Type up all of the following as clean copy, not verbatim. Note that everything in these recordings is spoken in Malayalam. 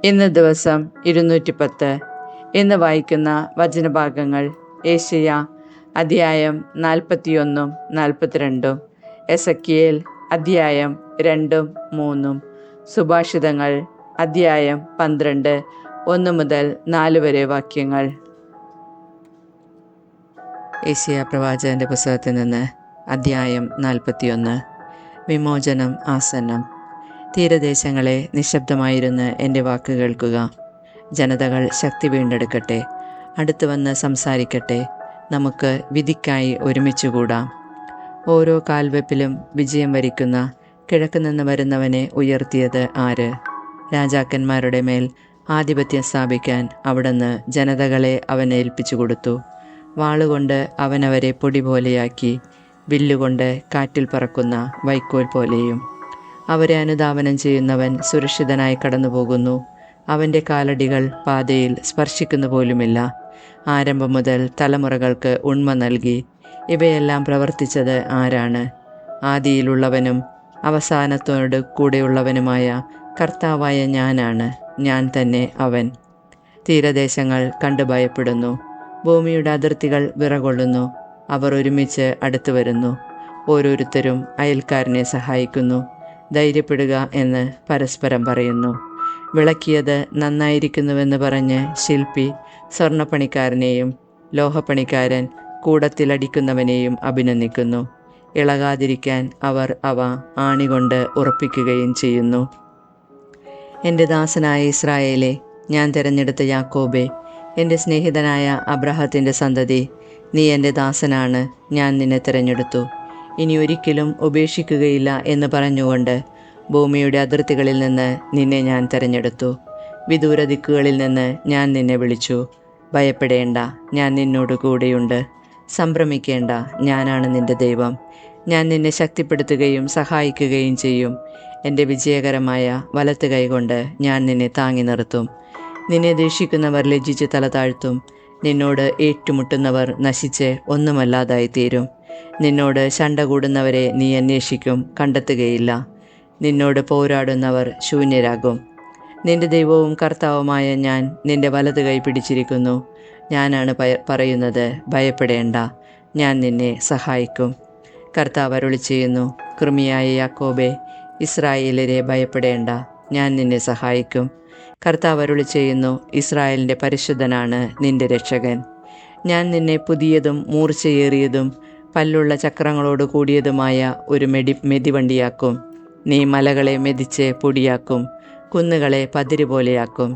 ഇന്ന് ദിവസം 210. ഇന്ന് വായിക്കുന്ന വചനഭാഗങ്ങൾ ഏശയ്യ അധ്യായം 41, 42, എസെക്കിയേൽ അധ്യായം 2, 3, സുഭാഷിതങ്ങൾ അധ്യായം 12, 1 മുതൽ 4 വരെ വാക്യങ്ങൾ. ഏശയ്യ പ്രവാചകന്റെ പുസ്തകത്തിൽ നിന്ന് അധ്യായം 41. വിമോചനം ആസന്നം. തീരദേശങ്ങളെ, നിശബ്ദമായിരുന്ന് എൻ്റെ വാക്ക് കേൾക്കുക. ജനതകൾ ശക്തി വീണ്ടെടുക്കട്ടെ, അടുത്തു വന്ന് സംസാരിക്കട്ടെ. നമുക്ക് വിധിക്കായി ഒരുമിച്ചുകൂടാം. ഓരോ കാൽവെപ്പിലും വിജയം വരിക്കുന്ന കിഴക്ക് നിന്ന് വരുന്നവനെ ഉയർത്തിയത് ആര്? രാജാക്കന്മാരുടെ മേൽ ആധിപത്യം സ്ഥാപിക്കാൻ അവിടുന്ന് ജനതകളെ അവനെ ഏൽപ്പിച്ചു കൊടുത്തു. വാളുകൊണ്ട് അവനവരെ പൊടി പോലെയാക്കി, വില്ലുകൊണ്ട് കാറ്റിൽ പറക്കുന്ന വൈക്കോൽ പോലെയും. അവരെ അനുധാവനം ചെയ്യുന്നവൻ സുരക്ഷിതനായി കടന്നുപോകുന്നു. അവൻ്റെ കാലടികൾ പാതയിൽ സ്പർശിക്കുന്നു പോലുമില്ല. ആരംഭം മുതൽ തലമുറകൾക്ക് ഉണ്മ നൽകി ഇവയെല്ലാം പ്രവർത്തിച്ചത് ആരാണ്? ആദിയിലുള്ളവനും അവസാനത്തോട് കൂടെയുള്ളവനുമായ കർത്താവായ ഞാനാണ്, ഞാൻ തന്നെ അവൻ. തീരദേശങ്ങൾ കണ്ടു ഭയപ്പെടുന്നു, ഭൂമിയുടെ അതിർത്തികൾ വിറകൊള്ളുന്നു. അവർ ഒരുമിച്ച് അടുത്തു വരുന്നു, ഓരോരുത്തരും അയൽക്കാരനെ സഹായിക്കുന്നു. ധൈര്യപ്പെടുക എന്ന് പരസ്പരം പറയുന്നു. വിളക്കിയത് നന്നായിരിക്കുന്നുവെന്ന് പറഞ്ഞ് ശില്പി സ്വർണ്ണപ്പണിക്കാരനെയും ലോഹപ്പണിക്കാരൻ കൂടത്തിലടിക്കുന്നവനെയും അഭിനന്ദിക്കുന്നു. ഇളകാതിരിക്കാൻ അവർ അവ ആണികൊണ്ട് ഉറപ്പിക്കുകയും ചെയ്യുന്നു. എൻ്റെ ദാസനായ ഇസ്രായേലേ, ഞാൻ തിരഞ്ഞെടുത്ത യാക്കോബേ, എൻ്റെ സ്നേഹിതനായ അബ്രാഹത്തിൻ്റെ സന്തതി, നീ എൻ്റെ ദാസനാണ്, ഞാൻ നിന്നെ തിരഞ്ഞെടുത്തു, ഇനി ഒരിക്കലും ഉപേക്ഷിക്കുകയില്ല എന്ന് പറഞ്ഞുകൊണ്ട് ഭൂമിയുടെ അതിർത്തികളിൽ നിന്ന് നിന്നെ ഞാൻ തിരഞ്ഞെടുത്തു. വിദൂര ദിക്കുകളിൽ നിന്ന് ഞാൻ നിന്നെ വിളിച്ചു. ഭയപ്പെടേണ്ട, ഞാൻ നിന്നോട് കൂടെയുണ്ട്. സംഭ്രമിക്കേണ്ട, ഞാനാണ് നിൻ്റെ ദൈവം. ഞാൻ നിന്നെ ശക്തിപ്പെടുത്തുകയും സഹായിക്കുകയും ചെയ്യും. എൻ്റെ വിജയകരമായ വലത്ത് കൈകൊണ്ട് ഞാൻ നിന്നെ താങ്ങി നിർത്തും. നിന്നെ ദേഷിക്കുന്നവർ ലജ്ജിച്ച് തല താഴ്ത്തും. നിന്നോട് ഏറ്റുമുട്ടുന്നവർ നശിച്ച് ഒന്നുമല്ലാതായിത്തീരും. നിന്നോട് ശണ്ട കൂടുന്നവരെ നീ അന്വേഷിക്കും, കണ്ടെത്തുകയില്ല. നിന്നോട് പോരാടുന്നവർ ശൂന്യരാകും. നിന്റെ ദൈവവും കർത്താവുമായ ഞാൻ നിന്റെ വലത് കൈ പിടിച്ചിരിക്കുന്നു. ഞാനാണ് പറയുന്നത്, ഭയപ്പെടേണ്ട, ഞാൻ നിന്നെ സഹായിക്കും. കർത്താവ് അരുളിച്ചെയ്യുന്നു, കൃമിയായ യാക്കോബേ, ഇസ്രായേലരെ ഭയപ്പെടേണ്ട, ഞാൻ നിന്നെ സഹായിക്കും. കർത്താവ് അരുളിച്ചെയ്യുന്നു, ഇസ്രായേലിൻ്റെ പരിശുദ്ധനാണ് നിന്റെ രക്ഷകൻ. ഞാൻ നിന്നെ പുതിയതും മൂർച്ചയേറിയതും പല്ലുള്ള ചക്രങ്ങളോട് കൂടിയതുമായ ഒരു മെതിവണ്ടിയാക്കും. നീ മലകളെ മെതിച്ച് പൊടിയാക്കും, കുന്നുകളെ പതിര് പോലെയാക്കും.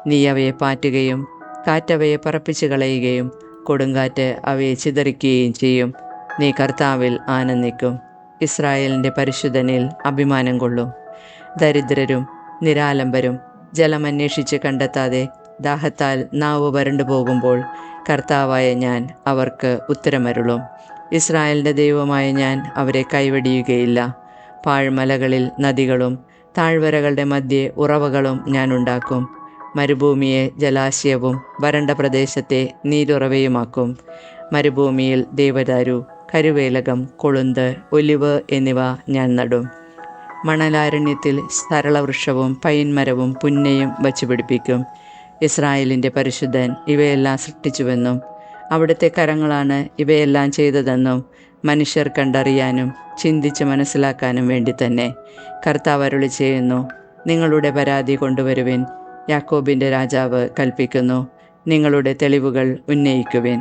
നീ അവയെ പാറ്റുകയും കാറ്റവയെ പറപ്പിച്ചു കളയുകയും കൊടുങ്കാറ്റ് അവയെ ചിതറിക്കുകയും ചെയ്യും. നീ കർത്താവിൽ ആനന്ദിക്കും, ഇസ്രായേലിൻ്റെ പരിശുദ്ധനിൽ അഭിമാനം കൊള്ളും. ദരിദ്രരും നിരാലംബരും ജലമന്വേഷിച്ച് കണ്ടെത്താതെ ദാഹത്താൽ നാവ് വരണ്ടു പോകുമ്പോൾ കർത്താവായ ഞാൻ അവർക്ക് ഉത്തരമരുളും. ഇസ്രായേലിൻ്റെ ദൈവമായ ഞാൻ അവരെ കൈവെടിയുകയില്ല. പാഴ്മലകളിൽ നദികളും താഴ്വരകളുടെ മധ്യേ ഉറവകളും ഞാൻ ഉണ്ടാക്കും. മരുഭൂമിയെ ജലാശയവും വരണ്ട പ്രദേശത്തെ നീരുറവയുമാക്കും. മരുഭൂമിയിൽ ദേവദാരു, കരുവേലകം, കൊളുന്ത്, ഒലിവ് എന്നിവ ഞാൻ നടും. മണലാരണ്യത്തിൽ സരളവൃക്ഷവും പൈൻമരവും പുന്നയും വച്ചുപിടിപ്പിക്കും. ഇസ്രായേലിൻ്റെ പരിശുദ്ധൻ ഇവയെല്ലാം സൃഷ്ടിച്ചുവെന്നും അവിടുത്തെ കരങ്ങളാണ് ഇവയെല്ലാം ചെയ്തതെന്നും മനുഷ്യർ കണ്ടറിയാനും ചിന്തിച്ച് മനസ്സിലാക്കാനും വേണ്ടി തന്നെ കർത്താവ് അരുളിച്ചെയ്യുന്നു, നിങ്ങളുടെ പരാതി കൊണ്ടുവരുവിൻ. യാക്കോബിൻ്റെ രാജാവ് കൽപ്പിക്കുന്നു, നിങ്ങളുടെ തെളിവുകൾ ഉന്നയിക്കുവിൻ.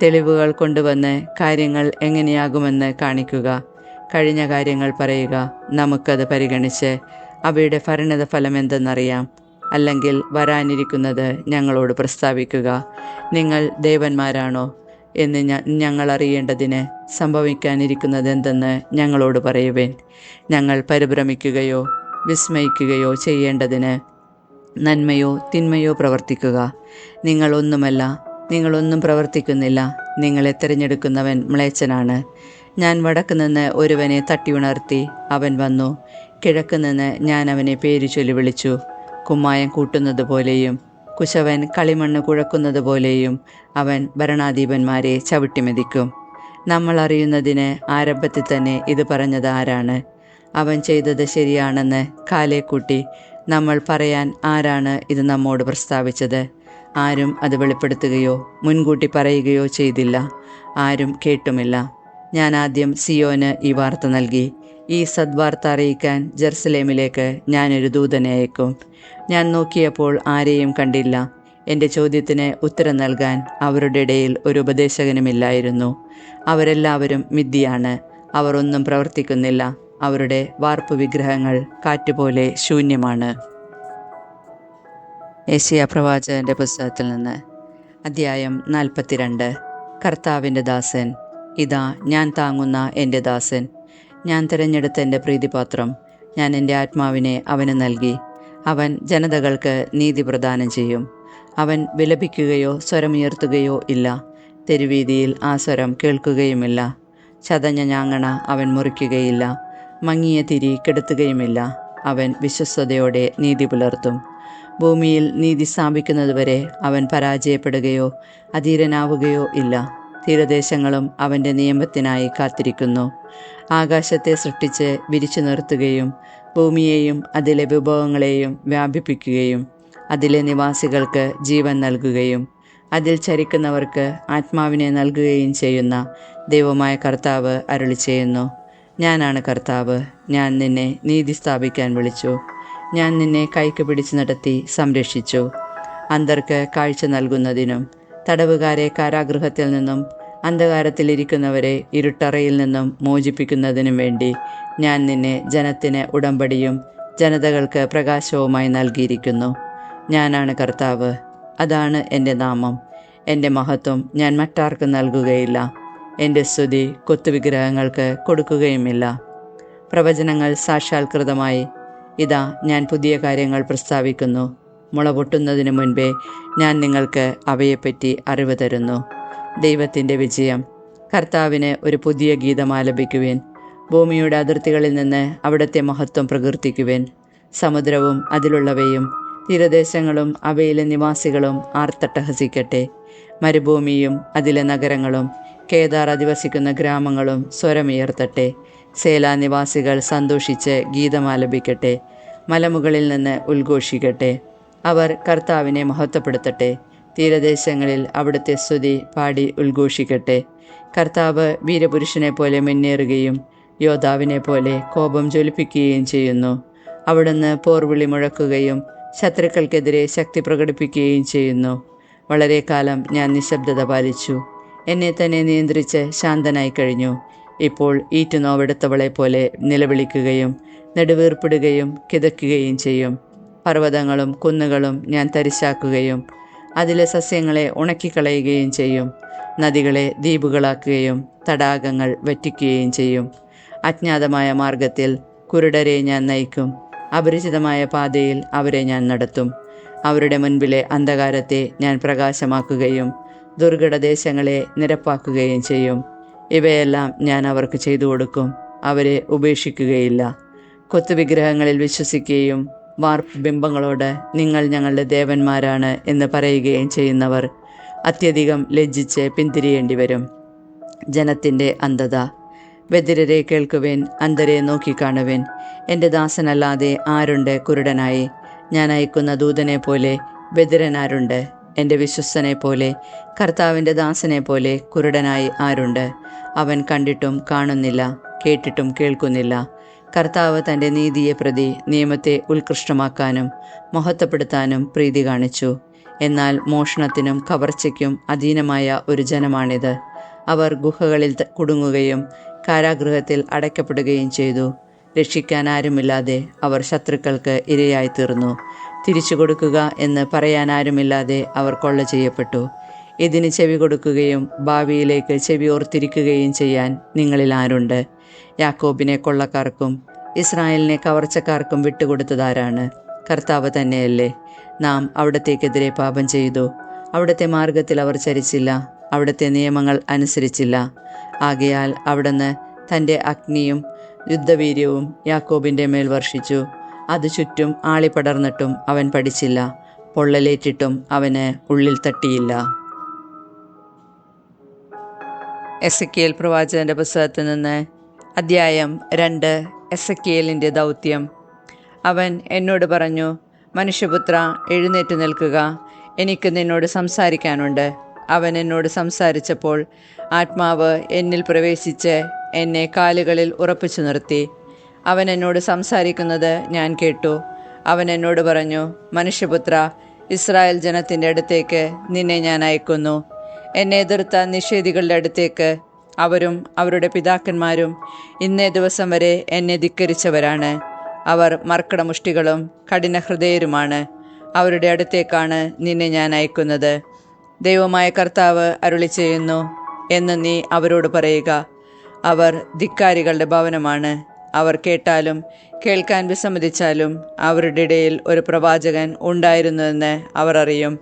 തെളിവുകൾ കൊണ്ടുവന്ന് കാര്യങ്ങൾ എങ്ങനെയാകുമെന്ന് കാണിക്കുക. കഴിഞ്ഞ കാര്യങ്ങൾ പറയുക, നമുക്കത് പരിഗണിച്ച് അവയുടെ പരിണതഫലം എന്തെന്നറിയാം. അല്ലെങ്കിൽ വരാനിരിക്കുന്നത് ഞങ്ങളോട് പ്രസ്താവിക്കുക. നിങ്ങൾ ദേവന്മാരാണോ എന്ന് ഞങ്ങൾ അറിയേണ്ടതിന് സംഭവിക്കാനിരിക്കുന്നതെന്തെന്ന് ഞങ്ങളോട് പറയുവേൻ. ഞങ്ങൾ പരിഭ്രമിക്കുകയോ വിസ്മയിക്കുകയോ ചെയ്യേണ്ടതിന് നന്മയോ തിന്മയോ പ്രവർത്തിക്കുക. നിങ്ങളൊന്നും പ്രവർത്തിക്കുന്നില്ല. നിങ്ങളെ തിരഞ്ഞെടുക്കുന്നവൻ മ്ലേച്ഛനാണ്. ഞാൻ വടക്ക് നിന്ന് ഒരുവനെ തട്ടിയുണർത്തി, അവൻ വന്നു. കിഴക്ക് നിന്ന് ഞാൻ അവനെ പേര് ചൊല്ലി വിളിച്ചു. കുമ്മായം കൂട്ടുന്നത് പോലെയും കുശവൻ കളിമണ്ണ് കുഴക്കുന്നത് പോലെയും അവൻ ഭരണാധിപന്മാരെ ചവിട്ടിമെതിക്കും. നമ്മൾ അറിയുന്നതിന് ആരംഭത്തിൽ തന്നെ ഇത് പറഞ്ഞത് ആരാണ്? അവൻ ചെയ്തത് ശരിയാണെന്ന് കാലേക്കൂട്ടി നമ്മൾ പറയാൻ ആരാണ് ഇത് നമ്മോട് പ്രസ്താവിച്ചത്? ആരും അത് വെളിപ്പെടുത്തുകയോ മുൻകൂട്ടി പറയുകയോ ചെയ്തില്ല. ആരും കേട്ടുമില്ല. ഞാൻ ആദ്യം സിയോന് ഈ വാർത്ത നൽകി. ഈ സദ്വാർത്ത അറിയിക്കാൻ ജെറുസലേമിലേക്ക് ഞാനൊരു ദൂതനെ അയക്കും. ഞാൻ നോക്കിയപ്പോൾ ആരെയും കണ്ടില്ല. എൻ്റെ ചോദ്യത്തിന് ഉത്തരം നൽകാൻ അവരുടെ ഇടയിൽ ഒരു ഉപദേശകനുമില്ലായിരുന്നു. അവരെല്ലാവരും മിഥ്യയാണ്. അവർ ഒന്നും പ്രവർത്തിക്കുന്നില്ല. അവരുടെ വാർപ്പ് വിഗ്രഹങ്ങൾ കാറ്റുപോലെ ശൂന്യമാണ്. യെശയ്യാ പ്രവാചകന്റെ പുസ്തകത്തിൽ നിന്ന് അധ്യായം 42. കർത്താവിൻ്റെ ദാസൻ. ഇതാ ഞാൻ താങ്ങുന്ന എൻ്റെ ദാസൻ, ഞാൻ തിരഞ്ഞെടുത്ത എൻ്റെ പ്രീതിപാത്രം. ഞാൻ എൻ്റെ ആത്മാവിനെ അവന് നൽകി. അവൻ ജനതകൾക്ക് നീതി പ്രദാനം ചെയ്യും. അവൻ വിലപിക്കുകയോ സ്വരമുയർത്തുകയോ ഇല്ല. തെരുവീതിയിൽ ആ സ്വരം കേൾക്കുകയുമില്ല. ചതഞ്ഞ ഞാങ്ങണ അവൻ മുറിക്കുകയില്ല. മങ്ങിയ തിരി കെടുത്തുകയുമില്ല. അവൻ വിശ്വസ്തയോടെ നീതി പുലർത്തും. ഭൂമിയിൽ നീതി സ്ഥാപിക്കുന്നതുവരെ അവൻ പരാജയപ്പെടുകയോ അധീരനാവുകയോ ഇല്ല. തീരദേശങ്ങളും അവൻ്റെ നിയമത്തിനായി കാത്തിരിക്കുന്നു. ആകാശത്തെ സൃഷ്ടിച്ച് വിരിച്ചു നിർത്തുകയും ഭൂമിയെയും അതിലെ വിഭവങ്ങളെയും വ്യാപിപ്പിക്കുകയും അതിലെ നിവാസികൾക്ക് ജീവൻ നൽകുകയും അതിൽ ചരിക്കുന്നവർക്ക് ആത്മാവിനെ നൽകുകയും ചെയ്യുന്ന ദൈവമായ കർത്താവ് അരുളി ചെയ്യുന്നു. ഞാനാണ് കർത്താവ്. ഞാൻ നിന്നെ നീതി സ്ഥാപിക്കാൻ വിളിച്ചു. ഞാൻ നിന്നെ കൈക്ക് പിടിച്ച് നടത്തി സംരക്ഷിച്ചു. അന്ധർക്ക് കാഴ്ച നൽകുന്നതിനും തടവുകാരെ കാരാഗൃഹത്തിൽ നിന്നും അന്ധകാരത്തിലിരിക്കുന്നവരെ ഇരുട്ടറയിൽ നിന്നും മോചിപ്പിക്കുന്നതിനും വേണ്ടി ഞാൻ നിന്നെ ജനത്തിന് ഉടമ്പടിയും ജനതകൾക്ക് പ്രകാശവുമായി നൽകിയിരിക്കുന്നു. ഞാനാണ് കർത്താവ്. അതാണ് എൻ്റെ നാമം. എൻ്റെ മഹത്വം ഞാൻ മറ്റാർക്കും നൽകുകയില്ല. എൻ്റെ സ്തുതി കൊത്തുവിഗ്രഹങ്ങൾക്ക് കൊടുക്കുകയുമില്ല. പ്രവചനങ്ങൾ സാക്ഷാത്കൃതമായി. ഇതാ ഞാൻ പുതിയ കാര്യങ്ങൾ പ്രസ്താവിക്കുന്നു. മുള പൊട്ടുന്നതിന് മുൻപേ ഞാൻ നിങ്ങൾക്ക് അവയെപ്പറ്റി അറിവ് തരുന്നു. ദൈവത്തിൻ്റെ വിജയം. കർത്താവിന് ഒരു പുതിയ ഗീതം ആലപിക്കുവിൻ. ഭൂമിയുടെ അതിർത്തികളിൽ നിന്ന് അവിടുത്തെ മഹത്വം പ്രകീർത്തിക്കുവിൻ. സമുദ്രവും അതിലുള്ളവയും തീരദേശങ്ങളും അവയിലെ നിവാസികളും ആർത്തട്ടഹസിക്കട്ടെ. മരുഭൂമിയും അതിലെ നഗരങ്ങളും കേദാർ അധിവസിക്കുന്ന ഗ്രാമങ്ങളും സ്വരമുയർത്തട്ടെ. സേലാ നിവാസികൾ സന്തോഷിച്ച് ഗീതമാലപിക്കട്ടെ. മലമുകളിൽ നിന്ന് ഉദ്ഘോഷിക്കട്ടെ. അവർ കർത്താവിനെ മഹത്വപ്പെടുത്തട്ടെ. തീരദേശങ്ങളിൽ അവിടുത്തെ സ്തുതി പാടി ഉദ്ഘോഷിക്കട്ടെ. കർത്താവ് വീരപുരുഷനെ പോലെ മുന്നേറുകയും യോദ്ധാവിനെ പോലെ കോപം ജ്വലിപ്പിക്കുകയും ചെയ്യുന്നു. അവിടുന്ന് പോർവിളി മുഴക്കുകയും ശത്രുക്കൾക്കെതിരെ ശക്തി പ്രകടിപ്പിക്കുകയും ചെയ്യുന്നു. വളരെ കാലം ഞാൻ നിശബ്ദത പാലിച്ചു. എന്നെ തന്നെ നിയന്ത്രിച്ച് ശാന്തനായി കഴിഞ്ഞു. ഇപ്പോൾ ഈറ്റുനോവെടുത്തവളെ പോലെ നിലവിളിക്കുകയും നെടുവീർപ്പിടുകയും കിതയ്ക്കുകയും ചെയ്യും. പർവ്വതങ്ങളും കുന്നുകളും ഞാൻ തരിശാക്കുകയും അതിലെ സസ്യങ്ങളെ ഉണക്കിക്കളയുകയും ചെയ്യും. നദികളെ ദ്വീപുകളാക്കുകയും തടാകങ്ങൾ വറ്റിക്കുകയും ചെയ്യും. അജ്ഞാതമായ മാർഗത്തിൽ കുരുടരെ ഞാൻ നയിക്കും. അപരിചിതമായ പാതയിൽ അവരെ ഞാൻ നടത്തും. അവരുടെ മുൻപിലെ അന്ധകാരത്തെ ഞാൻ പ്രകാശമാക്കുകയും ദുർഘടദേശങ്ങളെ നിരപ്പാക്കുകയും ചെയ്യും. ഇവയെല്ലാം ഞാൻ അവർക്ക് ചെയ്തു കൊടുക്കും. അവരെ ഉപേക്ഷിക്കുകയില്ല. കൊത്തുവിഗ്രഹങ്ങളിൽ വിശ്വസിക്കുകയും വാർപ്പ് ബിംബങ്ങളോട് നിങ്ങൾ ഞങ്ങളുടെ ദേവന്മാരാണ് എന്ന് പറയുകയും ചെയ്യുന്നവർ അത്യധികം ലജ്ജിച്ച് പിന്തിരിയേണ്ടി വരും. ജനത്തിൻ്റെ അന്ധത. ബധിരരെ കേൾക്കുവിൻ, അന്ധരെ നോക്കിക്കാണുവിൻ. എൻ്റെ ദാസനല്ലാതെ ആരുണ്ട് കുരുടനായി? ഞാൻ അയക്കുന്ന ദൂതനെ പോലെ ബധിരനാരുണ്ട്? എൻ്റെ വിശ്വസ്തനെ പോലെ കർത്താവിൻ്റെ ദാസനെ പോലെ കുരുടനായി ആരുണ്ട്? അവൻ കണ്ടിട്ടും കാണുന്നില്ല, കേട്ടിട്ടും കേൾക്കുന്നില്ല. കർത്താവ് തൻ്റെ നീതിയെ പ്രതി നിയമത്തെ ഉത്കൃഷ്ടമാക്കാനും മഹത്വപ്പെടുത്താനും പ്രീതി കാണിച്ചു. എന്നാൽ മോഷണത്തിനും കവർച്ചയ്ക്കും അധീനമായ ഒരു ജനമാണിത്. അവർ ഗുഹകളിൽ കുടുങ്ങുകയും കാരാഗൃഹത്തിൽ അടയ്ക്കപ്പെടുകയും ചെയ്തു. രക്ഷിക്കാൻ ആരുമില്ലാതെ അവർ ശത്രുക്കൾക്ക് ഇരയായി തീർന്നു. തിരിച്ചു കൊടുക്കുക എന്ന് പറയാനാരുമില്ലാതെ അവർ കൊള്ള ചെയ്യപ്പെട്ടു. ഇതിന് ചെവി കൊടുക്കുകയും ഭാവിയിലേക്ക് ചെവി ഓർത്തിരിക്കുകയും ചെയ്യാൻ നിങ്ങളിൽ ആരുണ്ട്? യാക്കോബിനെ കൊള്ളക്കാർക്കും ഇസ്രായേലിനെ കവർച്ചക്കാർക്കും വിട്ടുകൊടുത്തതാരാണ്? കർത്താവ് തന്നെയല്ലേ? നാം അവിടത്തേക്കെതിരെ പാപം ചെയ്തു. അവിടുത്തെ മാർഗത്തിൽ അവർ ചരിച്ചില്ല. അവിടുത്തെ നിയമങ്ങൾ അനുസരിച്ചില്ല. ആകയാൽ അവിടുന്ന് തൻ്റെ അഗ്നിയും യുദ്ധവീര്യവും യാക്കോബിൻ്റെ മേൽ വർഷിച്ചു. അത് ചുറ്റും ആളിപ്പടർന്നിട്ടും അവൻ പഠിച്ചില്ല. പൊള്ളലേറ്റിട്ടും അവന് ഉള്ളിൽ തട്ടിയില്ല. എസെക്കിയേൽ പ്രവാചകന്റെ പുസ്തകത്തിൽ നിന്ന് അധ്യായം 2. എസെക്കിയേലിൻ്റെ ദൗത്യം. അവൻ എന്നോട് പറഞ്ഞു, മനുഷ്യപുത്ര, എഴുന്നേറ്റ് നിൽക്കുക, എനിക്ക് നിന്നോട് സംസാരിക്കാനുണ്ട്. അവൻ എന്നോട് സംസാരിച്ചപ്പോൾ ആത്മാവ് എന്നിൽ പ്രവേശിച്ച് എന്നെ കാലുകളിൽ ഉറപ്പിച്ചു നിർത്തി. അവൻ എന്നോട് സംസാരിക്കുന്നത് ഞാൻ കേട്ടു. അവൻ എന്നോട് പറഞ്ഞു, മനുഷ്യപുത്ര, ഇസ്രായേൽ ജനത്തിൻ്റെ അടുത്തേക്ക് നിന്നെ ഞാൻ അയക്കുന്നു. എന്നെ എതിർത്ത നിഷേധികളുടെ അടുത്തേക്ക്. അവരും അവരുടെ പിതാക്കന്മാരും ഇന്നേ ദിവസം വരെ എന്നെ ധിക്കരിച്ചവരാണ്. അവർ മർക്കടമുഷ്ടികളും കഠിനഹൃദയരുമാണ്. അവരുടെ അടുത്തേക്കാണ് നിന്നെ ഞാൻ അയക്കുന്നത്. ദൈവമായ കർത്താവ് അരുളി ചെയ്യുന്നു എന്ന് നീ അവരോട് പറയുക. അവർ ധിക്കാരികളുടെ ഭവനമാണ്. അവർ കേട്ടാലും കേൾക്കാൻ വിസമ്മതിച്ചാലും അവരുടെ ഇടയിൽ ഒരു പ്രവാചകൻ ഉണ്ടായിരുന്നുവെന്ന് അവർ അറിയും.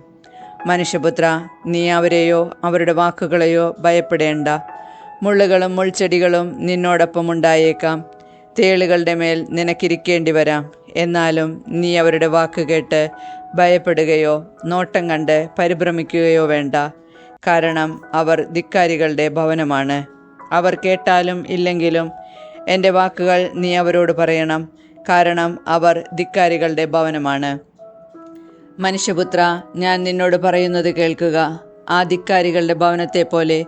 മനുഷ്യപുത്ര, നീ അവരെയോ അവരുടെ വാക്കുകളെയോ ഭയപ്പെടേണ്ട. മുള്ളുകളും മുൾച്ചെടികളും നിന്നോടൊപ്പം ഉണ്ടായേക്കാം. തേളുകളുടെ മേൽ നിനക്കിരിക്കേണ്ടി വരാം. എന്നാലും നീ അവരുടെ വാക്ക് കേട്ട് ഭയപ്പെടുകയോ നോട്ടം കണ്ട് പരിഭ്രമിക്കുകയോ വേണ്ട. കാരണം അവർ ധിക്കാരികളുടെ ഭവനമാണ്. അവർ കേട്ടാലും ഇല്ലെങ്കിലും എൻ്റെ വാക്കുകൾ നീ അവരോട് പറയണം. കാരണം അവർ ധിക്കാരികളുടെ ഭവനമാണ്. മനുഷ്യപുത്ര, ഞാൻ നിന്നോട് പറയുന്നത് കേൾക്കുക. ആ ധിക്കാരികളുടെ ഭവനത്തെ പോലെ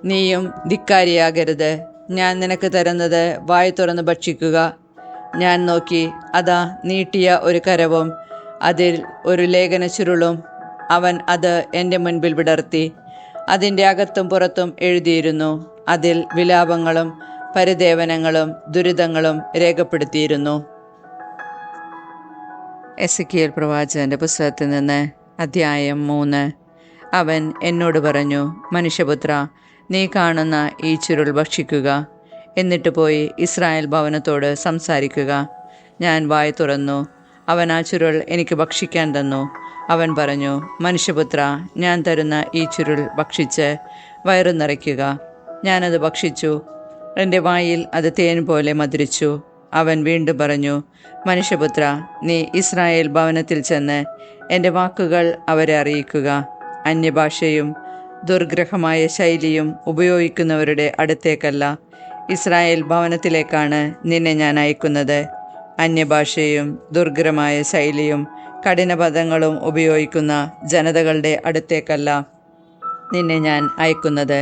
നീയും ധിക്കാരിയാകരുത്. ഞാൻ നിനക്ക് തരുന്നത് വായ് തുറന്ന് ഭക്ഷിക്കുക. ഞാൻ നോക്കി, അതാ നീട്ടിയ ഒരു കരവും അതിൽ ഒരു ലേഖന ചുരുളും. അവൻ അത് എൻ്റെ മുൻപിൽ വിടർത്തി. അതിൻ്റെ അകത്തും പുറത്തും എഴുതിയിരുന്നു. അതിൽ വിലാപങ്ങളും പരിദേവനങ്ങളും ദുരിതങ്ങളും രേഖപ്പെടുത്തിയിരുന്നു. എസെക്കിയേൽ പ്രവാചകന്റെ പുസ്തകത്തിൽ നിന്ന് അധ്യായം 3. അവൻ എന്നോട് പറഞ്ഞു, മനുഷ്യപുത്ര, നീ കാണുന്ന ഈ ചുരുൾ ഭക്ഷിക്കുക. എന്നിട്ട് പോയി ഇസ്രായേൽ ഭവനത്തോട് സംസാരിക്കുക. ഞാൻ വായ് തുറന്നു. അവൻ ആ ചുരുൾ എനിക്ക് ഭക്ഷിക്കാൻ തന്നു. അവൻ പറഞ്ഞു, മനുഷ്യപുത്ര, ഞാൻ തരുന്ന ഈ ചുരുൾ ഭക്ഷിച്ച് വയറു നിറയ്ക്കുക. ഞാനത് ഭക്ഷിച്ചു. എൻ്റെ വായിൽ അത് തേൻ പോലെ മധുരിച്ചു. അവൻ വീണ്ടും പറഞ്ഞു, മനുഷ്യപുത്ര, നീ ഇസ്രായേൽ ഭവനത്തിൽ ചെന്ന് എൻ്റെ വാക്കുകൾ അവരെ അറിയിക്കുക. അന്യഭാഷയും ദുർഗ്രഹമായ ശൈലിയും ഉപയോഗിക്കുന്നവരുടെ അടുത്തേക്കല്ല, ഇസ്രായേൽ ഭവനത്തിലേക്കാണ് നിന്നെ ഞാൻ അയക്കുന്നത്. അന്യഭാഷയും ദുർഗ്രഹമായ ശൈലിയും കഠിനപദങ്ങളും ഉപയോഗിക്കുന്ന ജനതകളുടെ അടുത്തേക്കല്ല നിന്നെ ഞാൻ അയക്കുന്നത്.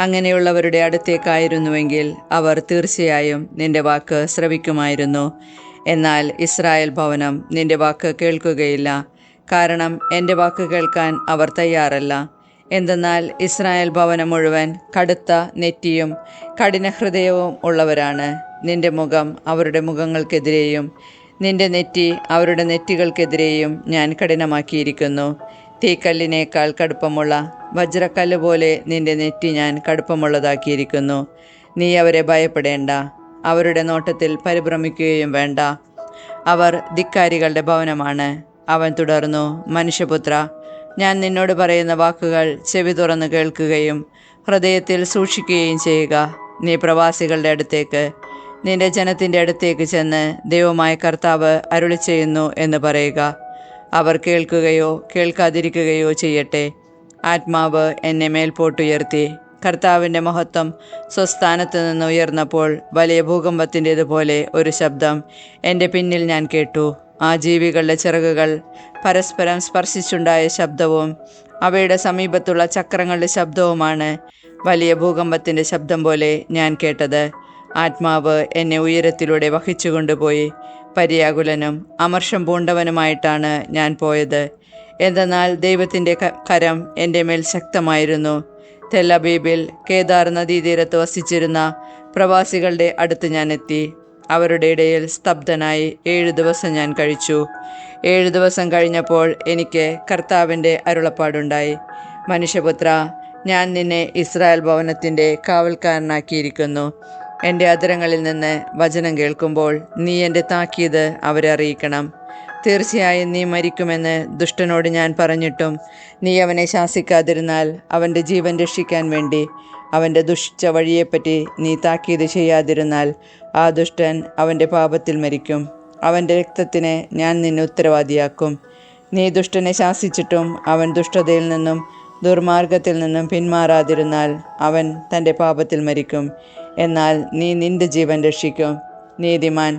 അങ്ങനെയുള്ളവരുടെ അടുത്തേക്കായിരുന്നുവെങ്കിൽ അവർ തീർച്ചയായും നിന്റെ വാക്ക് ശ്രവിക്കുമായിരുന്നു. എന്നാൽ ഇസ്രായേൽ ഭവനം നിന്റെ വാക്ക് കേൾക്കുകയില്ല. കാരണം എൻ്റെ വാക്ക് കേൾക്കാൻ അവർ തയ്യാറല്ല. എന്തെന്നാൽ ഇസ്രായേൽ ഭവനം മുഴുവൻ കടുത്ത നെറ്റിയും കഠിനഹൃദയവും ഉള്ളവരാണ്. നിന്റെ മുഖം അവരുടെ മുഖങ്ങൾക്കെതിരെയും നിന്റെ നെറ്റി അവരുടെ നെറ്റികൾക്കെതിരെയും ഞാൻ കഠിനമാക്കിയിരിക്കുന്നു. തീക്കല്ലിനേക്കാൾ കടുപ്പമുള്ള വജ്രക്കല്ല് പോലെ നിന്റെ നെറ്റി ഞാൻ കടുപ്പമുള്ളതാക്കിയിരിക്കുന്നു. നീ അവരെ ഭയപ്പെടേണ്ട. അവരുടെ നോട്ടത്തിൽ പരിഭ്രമിക്കുകയും വേണ്ട. അവർ ധിക്കാരികളുടെ ഭവനമാണ്. അവൻ തുടർന്നു, മനുഷ്യപുത്ര, ഞാൻ നിന്നോട് പറയുന്ന വാക്കുകൾ ചെവി തുറന്ന് കേൾക്കുകയും ഹൃദയത്തിൽ സൂക്ഷിക്കുകയും ചെയ്യുക. നീ പ്രവാസികളുടെ അടുത്തേക്ക്, നിന്റെ ജനത്തിൻ്റെ അടുത്തേക്ക് ചെന്ന് ദൈവമായ കർത്താവ് അരുളി ചെയ്യുന്നു എന്ന് പറയുക. അവർ കേൾക്കുകയോ കേൾക്കാതിരിക്കുകയോ ചെയ്യട്ടെ. ആത്മാവ് എന്നെ മേൽപോട്ടുയർത്തി. കർത്താവിൻ്റെ മഹത്വം സ്വസ്ഥാനത്ത് നിന്ന് ഉയർന്നപ്പോൾ വലിയ ഭൂകമ്പത്തിൻ്റേതുപോലെ ഒരു ശബ്ദം എൻ്റെ പിന്നിൽ ഞാൻ കേട്ടു. ആ ജീവികളുടെ ചിറകുകൾ പരസ്പരം സ്പർശിച്ചുണ്ടായ ശബ്ദവും അവയുടെ സമീപത്തുള്ള ചക്രങ്ങളുടെ ശബ്ദവുമാണ് വലിയ ഭൂകമ്പത്തിൻ്റെ ശബ്ദം പോലെ ഞാൻ കേട്ടത്. ആത്മാവ് എന്നെ ഉയരത്തിലൂടെ വഹിച്ചു കൊണ്ടുപോയി. പര്യാകുലനും അമർഷം പൂണ്ടവനുമായിട്ടാണ് ഞാൻ പോയത്. എന്തെന്നാൽ ദൈവത്തിൻ്റെ കരം എൻ്റെ മേൽ ശക്തമായിരുന്നു. തെല്ലബീബിൽ കേദാർ നദീതീരത്ത് വസിച്ചിരുന്ന പ്രവാസികളുടെ അടുത്ത് ഞാൻ എത്തി. അവരുടെ ഇടയിൽ സ്തബ്ധനായി 7 ദിവസം ഞാൻ കഴിച്ചു. 7 ദിവസം കഴിഞ്ഞപ്പോൾ എനിക്ക് കർത്താവിൻ്റെ അരുളപ്പാടുണ്ടായി. മനുഷ്യപുത്ര, ഞാൻ നിന്നെ ഇസ്രായേൽ ഭവനത്തിൻ്റെ കാവൽക്കാരനാക്കിയിരിക്കുന്നു. എൻ്റെ അധരങ്ങളിൽ നിന്ന് വചനം കേൾക്കുമ്പോൾ നീ എൻ്റെ താക്കീത് അവരെ അറിയിക്കണം. തീർച്ചയായും നീ മരിക്കുമെന്ന് ദുഷ്ടനോട് ഞാൻ പറഞ്ഞിട്ടും നീ അവനെ ശാസിക്കാതിരുന്നാൽ അവൻ്റെ ജീവൻ രക്ഷിക്കാൻ വേണ്ടി അവൻ്റെ ദുഷിച്ച വഴിയെപ്പറ്റി നീ താക്കീത് ചെയ്യാതിരുന്നാൽ ആ ദുഷ്ടൻ അവൻ്റെ പാപത്തിൽ മരിക്കും. അവൻ്റെ രക്തത്തിന് ഞാൻ നിന്നെ ഉത്തരവാദിയാക്കും. നീ ദുഷ്ടനെ ശാസിച്ചിട്ടും അവൻ ദുഷ്ടതയിൽ നിന്നും ദുർമാർഗത്തിൽ നിന്നും പിന്മാറാതിരുന്നാൽ അവൻ തൻ്റെ പാപത്തിൽ മരിക്കും. എന്നാൽ നീ നിൻ്റെ ജീവൻ രക്ഷിക്കും. നീതിമാൻ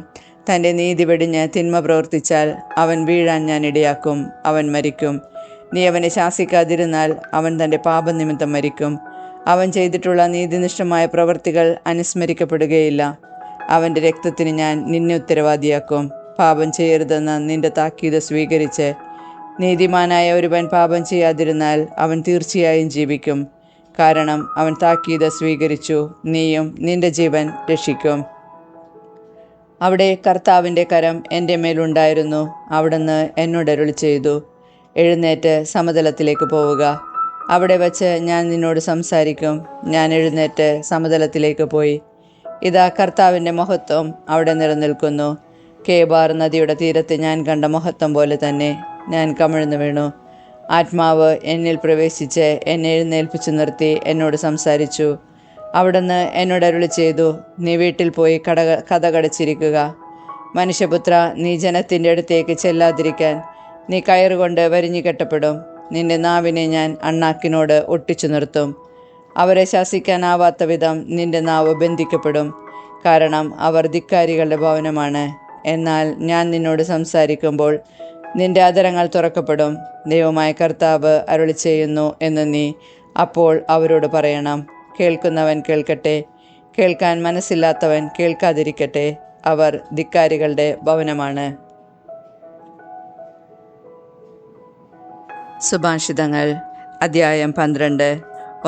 തൻ്റെ നീതി വെടിഞ്ഞ് തിന്മ പ്രവർത്തിച്ചാൽ അവൻ വീഴാൻ ഞാൻ ഇടയാക്കും, അവൻ മരിക്കും. നീ അവനെ ശാസിക്കാതിരുന്നാൽ അവൻ തൻ്റെ പാപനിമിത്തം മരിക്കും. അവൻ ചെയ്തിട്ടുള്ള നീതിനിഷ്ഠമായ പ്രവൃത്തികൾ അനുസ്മരിക്കപ്പെടുകയില്ല. അവൻ്റെ രക്തത്തിന് ഞാൻ നിന്നെ ഉത്തരവാദിയാക്കും. പാപം ചെയ്യരുതെന്ന നിന്റെ താക്കീത് സ്വീകരിച്ച് നീതിമാനായ ഒരുവൻ പാപം ചെയ്യാതിരുന്നാൽ അവൻ തീർച്ചയായും ജീവിക്കും. കാരണം അവൻ താക്കീത് സ്വീകരിച്ചു, നീയും നിന്റെ ജീവൻ രക്ഷിക്കും. അവിടെ കർത്താവിൻ്റെ കരം എൻ്റെ മേലുണ്ടായിരുന്നു. അവിടുന്ന് എന്നോട് അരുളി ചെയ്തു, എഴുന്നേറ്റ് സമതലത്തിലേക്ക് പോവുക. അവിടെ വച്ച് ഞാൻ നിന്നോട് സംസാരിക്കും. ഞാൻ എഴുന്നേറ്റ് സമതലത്തിലേക്ക് പോയി. ഇതാ, കർത്താവിൻ്റെ മഹത്വം അവിടെ നിലനിൽക്കുന്നു. കേബാർ നദിയുടെ തീരത്ത് ഞാൻ കണ്ട മഹത്വം പോലെ തന്നെ. ഞാൻ കമിഴ്ന്നു വീണു. ആത്മാവ് എന്നിൽ പ്രവേശിച്ച് എന്നെ എഴുന്നേൽപ്പിച്ചു നിർത്തി എന്നോട് സംസാരിച്ചു. അവിടുന്ന് എന്നോട് അരുളി ചെയ്തു, നീ വീട്ടിൽ പോയി കതകടച്ചിരിക്കുക. മനുഷ്യപുത്ര, നീ ജനത്തിൻ്റെ അടുത്തേക്ക് ചെല്ലാതിരിക്കാൻ നീ കയറുകൊണ്ട് വരിഞ്ഞു കെട്ടപ്പെടും. നിന്റെ നാവിനെ ഞാൻ അണ്ണാക്കിനോട് ഒട്ടിച്ചു നിർത്തും. അവരെ ശാസിക്കാനാവാത്ത വിധം നിന്റെ നാവ് ബന്ധിക്കപ്പെടും. കാരണം അവർ ധിക്കാരികളുടെ ഭവനമാണ്. എന്നാൽ ഞാൻ നിന്നോട് സംസാരിക്കുമ്പോൾ നിന്റെ അധരങ്ങൾ തുറക്കപ്പെടും. ദൈവമായ കർത്താവ് അരുളി ചെയ്യുന്നു എന്ന് നീ അപ്പോൾ അവരോട് പറയണം. കേൾക്കുന്നവൻ കേൾക്കട്ടെ, കേൾക്കാൻ മനസ്സില്ലാത്തവൻ കേൾക്കാതിരിക്കട്ടെ. അവർ ധിക്കാരികളുടെ ഭവനമാണ്. സുഭാഷിതങ്ങൾ അധ്യായം 12,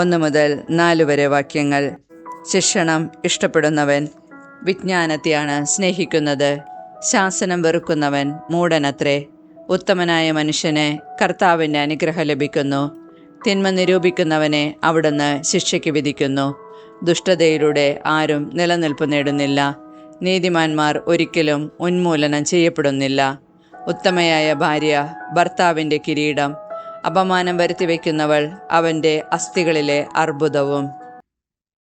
1 മുതൽ 4 വരെ വാക്യങ്ങൾ. ശിക്ഷണം ഇഷ്ടപ്പെടുന്നവൻ വിജ്ഞാനത്തെയാണ് സ്നേഹിക്കുന്നത്. ശാസനം വെറുക്കുന്നവൻ മൂഢനത്രേ. ഉത്തമനായ മനുഷ്യന് കർത്താവിൻ്റെ അനുഗ്രഹം ലഭിക്കുന്നു. തിന്മ നിരൂപിക്കുന്നവനെ അവിടുന്ന് ശിക്ഷയ്ക്ക് വിധിക്കുന്നു. ദുഷ്ടതയിലൂടെ ആരും നിലനിൽപ്പ് നേടുന്നില്ല. നീതിമാന്മാർ ഒരിക്കലും ഉന്മൂലനം ചെയ്യപ്പെടുന്നില്ല. ഉത്തമയായ ഭാര്യ ഭർത്താവിൻ്റെ കിരീടം. അപമാനം വരുത്തിവെക്കുന്നവൾ അവൻ്റെ അസ്ഥികളിലെ അർബുദവും.